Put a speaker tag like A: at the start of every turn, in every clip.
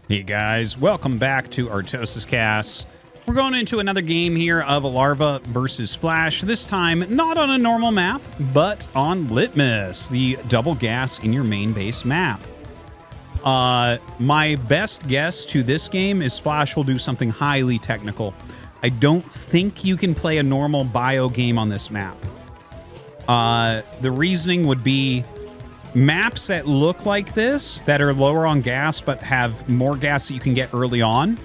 A: Hey guys, welcome back to ArtosisCasts. We're going into another game here of Larva versus FlaSh. This time, not on a normal map, but on Litmus, the double gas in your main base map. My best guess to this game is FlaSh will do something highly technical. I don't think you can play a normal bio game on this map. The reasoning would be maps that look like this, that are lower on gas but have more gas that you can get early on,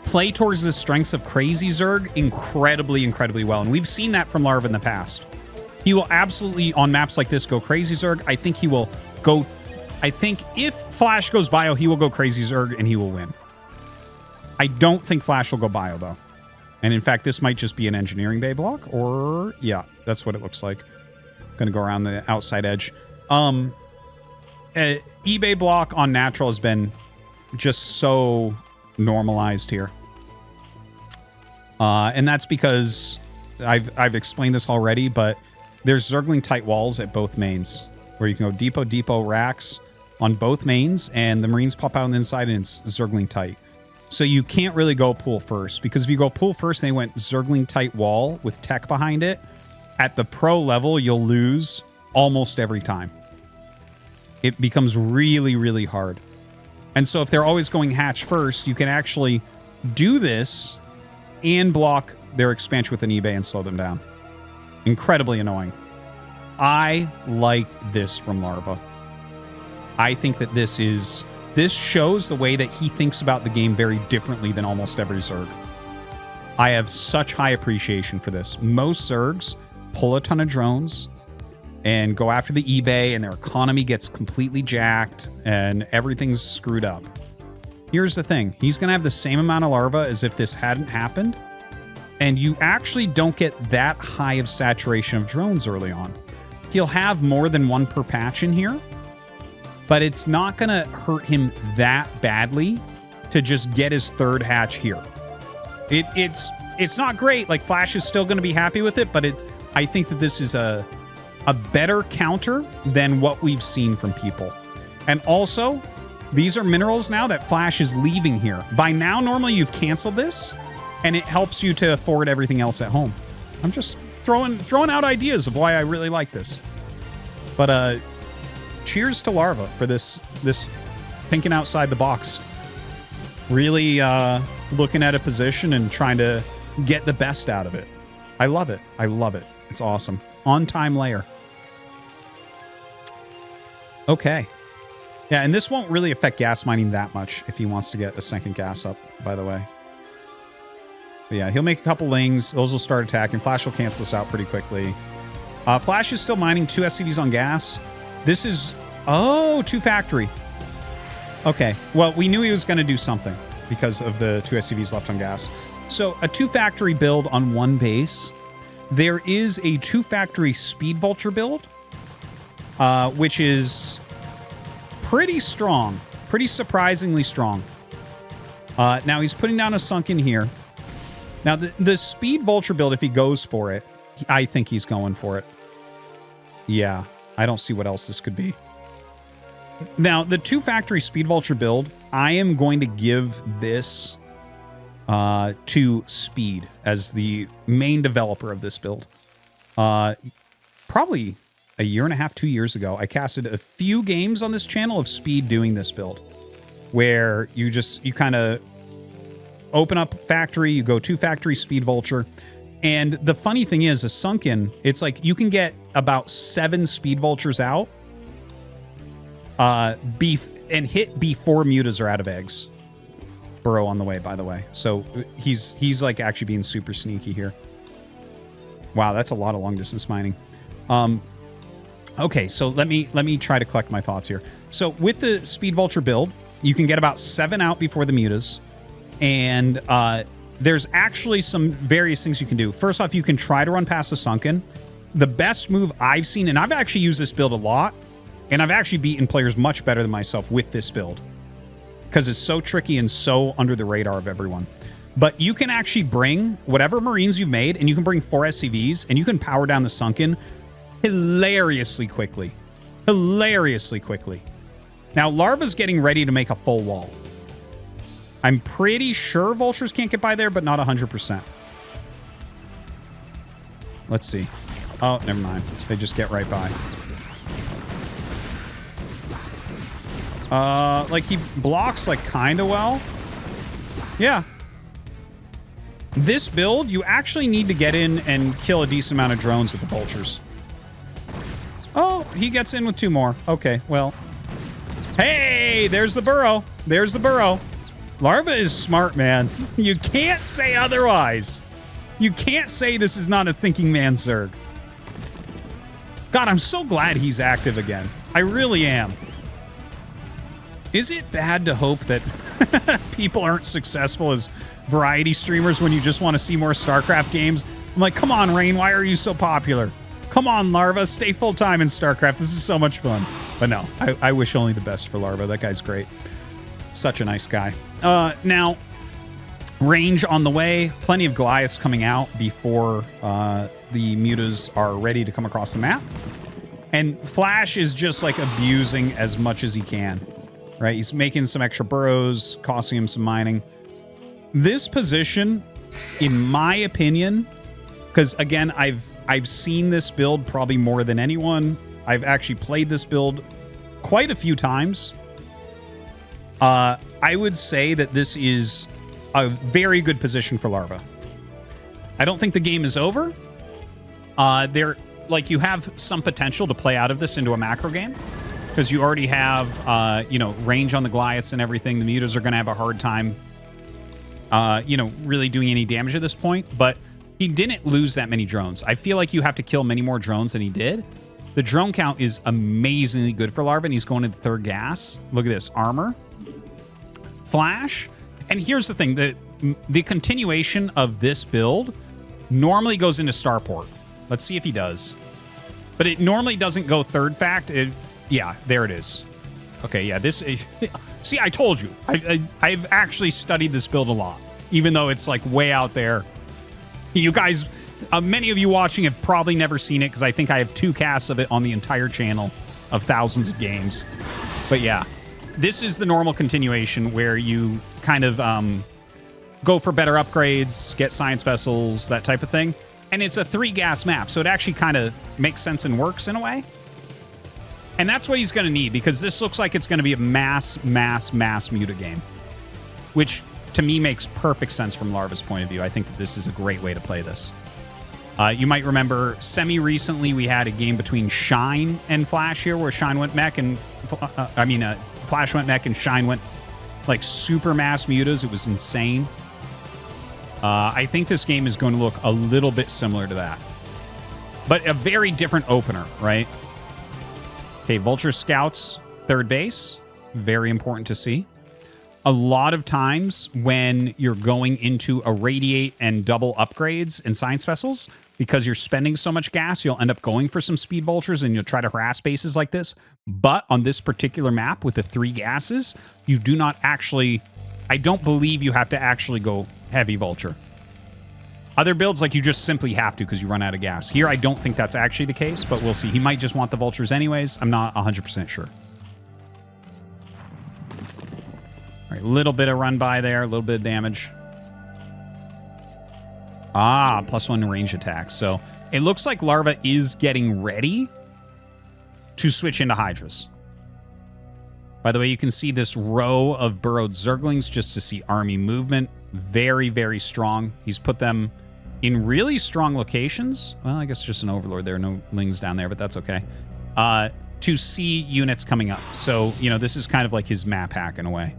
A: play towards the strengths of Crazy Zerg incredibly well. And we've seen that from Larva in the past. He will absolutely, on maps like this, go Crazy Zerg. I think he will go... I think if FlaSh goes bio, he will go Crazy Zerg and he will win. I don't think FlaSh will go bio, though. And in fact, this might just be an engineering bay block, or... yeah, that's what it looks like. Gonna go around the outside edge. eBay block on natural has been just so normalized here. And that's because I've explained this already, but there's Zergling tight walls at both mains where you can go depot racks on both mains and the Marines pop out on the inside and it's Zergling tight. So you can't really go pool first, because if you go pool first and they went Zergling tight wall with tech behind it, at the pro level, you'll lose almost every time. It becomes really hard. And so if they're always going hatch first, you can actually do this and block their expansion with an eBay and slow them down. Incredibly annoying. I like this from Larva. I think that this shows the way that he thinks about the game very differently than almost every Zerg. I have such high appreciation for this. Most Zergs pull a ton of drones and go after the eBay, and their economy gets completely jacked and everything's screwed up. Here's the thing. He's going to have the same amount of larva as if this hadn't happened, and you actually don't get that high of saturation of drones early on. He'll have more than one per patch in here, but it's not going to hurt him that badly to just get his third hatch here. It's not great. Like, FlaSh is still going to be happy with it, but I think that this is a better counter than what we've seen from people. And also, these are minerals now that FlaSh is leaving here. By now, normally you've canceled this, and it helps you to afford everything else at home. I'm just throwing out ideas of why I really like this. But cheers to Larva for this thinking outside the box. Really looking at a position and trying to get the best out of it. I love it. I love it. It's awesome. On-time layer. Okay. Yeah, and this won't really affect gas mining that much if he wants to get a second gas up, by the way. But yeah, he'll make a couple lings. Those will start attacking. FlaSh will cancel this out pretty quickly. FlaSh is still mining 2 SCVs on gas. This is... oh, 2 factory. Okay. Well, we knew he was going to do something because of the 2 SCVs left on gas. So a 2 factory build on 1 base. There is a 2 factory speed vulture build, which is pretty strong, pretty surprisingly strong. Now he's putting down a Sunken here. Now the speed vulture build, if he goes for it, I think he's going for it. Yeah, I don't see what else this could be. Now the 2 factory speed vulture build, I am going to give this to Speed as the main developer of this build. Probably a year and a half, 2 years ago, I casted a few games on this channel of Speed doing this build, where you kind of open up factory, you go 2 factory speed vulture. And the funny thing is, a Sunken, it's like you can get about 7 speed vultures out and hit before mutas are out of eggs. Burrow on the way, by the way. So he's like actually being super sneaky here. Wow, that's a lot of long distance mining. Okay, so let me try to collect my thoughts here. So with the speed vulture build, you can get about 7 out before the mutas, and there's actually some various things you can do. First off, you can try to run past the Sunken. The best move I've seen, and I've actually used this build a lot, and I've actually beaten players much better than myself with this build, because it's so tricky and so under the radar of everyone. But you can actually bring whatever Marines you've made, and you can bring 4 SCVs, and you can power down the Sunken hilariously quickly. Now, Larva's getting ready to make a full wall. I'm pretty sure vultures can't get by there, but not 100%. Let's see. Oh, never mind. They just get right by. Like, he blocks, like, kind of well. Yeah. This build, you actually need to get in and kill a decent amount of drones with the vultures. Oh, he gets in with 2 more. Okay, well. Hey, there's the burrow. There's the burrow. Larva is smart, man. You can't say otherwise. You can't say this is not a thinking man's Zerg. God, I'm so glad he's active again. I really am. Is it bad to hope that people aren't successful as variety streamers when you just want to see more StarCraft games? I'm like, come on, Rain, why are you so popular? Come on, Larva, stay full-time in StarCraft. This is so much fun. But no, I wish only the best for Larva. That guy's great. Such a nice guy. Now, range on the way. Plenty of Goliaths coming out before the mutas are ready to come across the map. And FlaSh is just, like, abusing as much as he can. Right? He's making some extra burrows, costing him some mining. This position, in my opinion, because, again, I've seen this build probably more than anyone. I've actually played this build quite a few times. I would say that this is a very good position for Larva. I don't think the game is over. You have some potential to play out of this into a macro game because you already have, range on the Goliaths and everything. The mutas are going to have a hard time, really doing any damage at this point. But he didn't lose that many drones. I feel like you have to kill many more drones than he did. The drone count is amazingly good for Larva, and he's going to the 3rd gas. Look at this. Armor. FlaSh. And here's the thing. The continuation of this build normally goes into Starport. Let's see if he does. But it normally doesn't go 3rd fact. Yeah, there it is. Okay, yeah, this... See, I told you. I've actually studied this build a lot, even though it's, like, way out there. You guys, many of you watching have probably never seen it because I think I have 2 casts of it on the entire channel of thousands of games. But yeah, this is the normal continuation where you kind of go for better upgrades, get science vessels, that type of thing. And it's a 3-gas map, so it actually kind of makes sense and works in a way. And that's what he's going to need because this looks like it's going to be a mass muta game, which to me makes perfect sense from Larva's point of view. I think that this is a great way to play this. You might remember semi-recently we had a game between Shine and FlaSh here where Shine went Mech and... FlaSh went Mech and Shine went, like, super mass mutas. It was insane. I think this game is going to look a little bit similar to that. But a very different opener, right? Okay, Vulture Scouts, 3rd base. Very important to see. A lot of times when you're going into irradiate and double upgrades in science vessels, because you're spending so much gas, you'll end up going for some speed vultures and you'll try to harass bases like this. But on this particular map with the 3 gases, you do not actually... I don't believe you have to actually go heavy vulture. Other builds, like, you just simply have to because you run out of gas. Here, I don't think that's actually the case, but we'll see. He might just want the vultures anyways. I'm not 100% sure. All right, a little bit of run by there, a little bit of damage. Ah, +1 range attack. So it looks like Larva is getting ready to switch into Hydras. By the way, you can see this row of burrowed Zerglings just to see army movement. Very, very strong. He's put them in really strong locations. Well, I guess just an overlord. There are no lings down there, but that's okay. To see units coming up. So, this is kind of like his map hack in a way.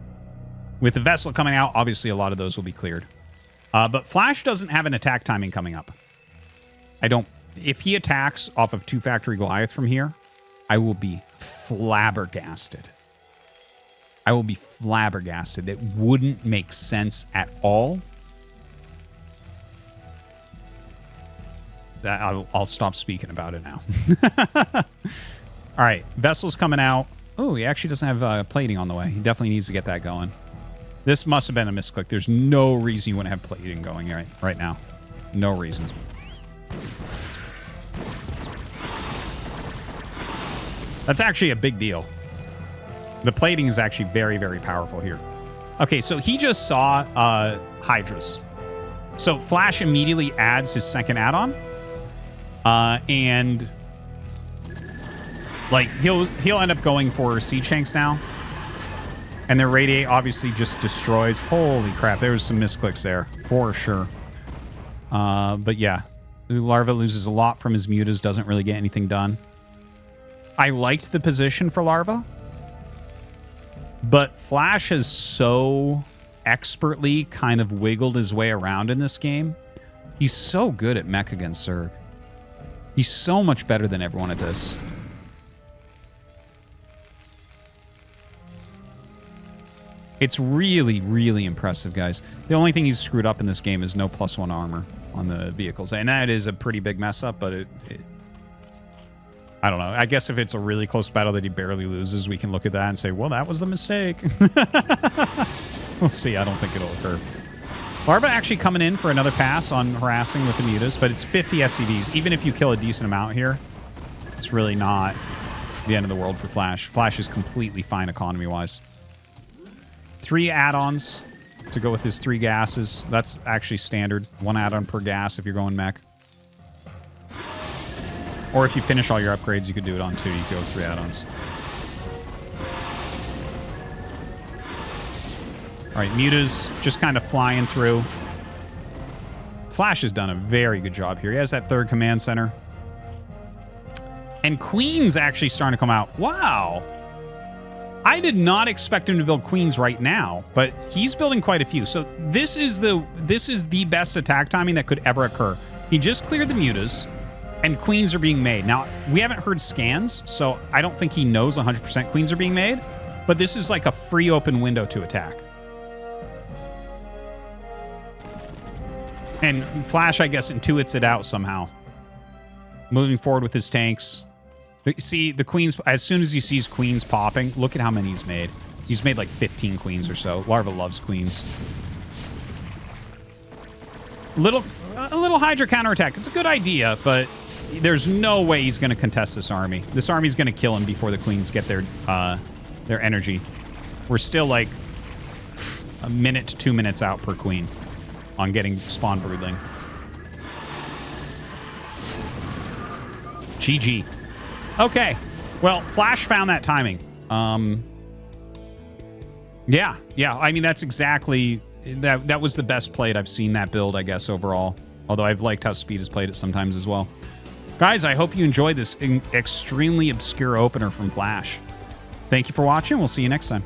A: With the vessel coming out, obviously a lot of those will be cleared. But FlaSh doesn't have an attack timing coming up. If he attacks off of 2 Factory Goliath from here, I will be flabbergasted. I will be flabbergasted. It wouldn't make sense at all. I'll stop speaking about it now. All right, vessel's coming out. Oh, he actually doesn't have plating on the way. He definitely needs to get that going. This must have been a misclick. There's no reason you wouldn't have plating going right now. No reason. That's actually a big deal. The plating is actually very, very powerful here. Okay, so he just saw Hydras. So FlaSh immediately adds his second add-on. And like he'll end up going for Siege Tanks now. And their Radiate obviously just destroys. Holy crap, there was some misclicks there, for sure. But yeah, Larva loses a lot from his mutas, doesn't really get anything done. I liked the position for Larva. But FlaSh has so expertly kind of wiggled his way around in this game. He's so good at Mech against Zerg. He's so much better than everyone at this. It's really, really impressive, guys. The only thing he's screwed up in this game is no +1 armor on the vehicles. And that is a pretty big mess up, but I don't know. I guess if it's a really close battle that he barely loses, we can look at that and say, well, that was the mistake. We'll see. I don't think it'll occur. Larva actually coming in for another pass on harassing with the mutas, but it's 50 SCVs. Even if you kill a decent amount here, it's really not the end of the world for FlaSh. FlaSh is completely fine economy-wise. 3 add-ons to go with his 3 gases. That's actually standard. 1 add-on per gas if you're going Mech. Or if you finish all your upgrades, you could do it on 2. You could go 3 add-ons. All right, mutas just kind of flying through. FlaSh has done a very good job here. He has that 3rd command center. And Queen's actually starting to come out. Wow. I did not expect him to build Queens right now, but he's building quite a few. So this is the best attack timing that could ever occur. He just cleared the mutas. And Queens are being made. Now, we haven't heard scans, so I don't think he knows 100% Queens are being made. But this is like a free open window to attack. And FlaSh, I guess, intuits it out somehow. Moving forward with his tanks. See, the Queens, as soon as he sees Queens popping, look at how many he's made. He's made like 15 Queens or so. Larva loves Queens. A little Hydra counterattack. It's a good idea, but there's no way he's going to contest this army. This army's going to kill him before the Queens get their energy. We're still like a minute to 2 minutes out per Queen on getting spawn broodling. GG. Okay. Well, FlaSh found that timing. Yeah. I mean, that's exactly... That was the best played I've seen that build, I guess, overall. Although I've liked how Speed has played it sometimes as well. Guys, I hope you enjoyed this extremely obscure opener from FlaSh. Thank you for watching. We'll see you next time.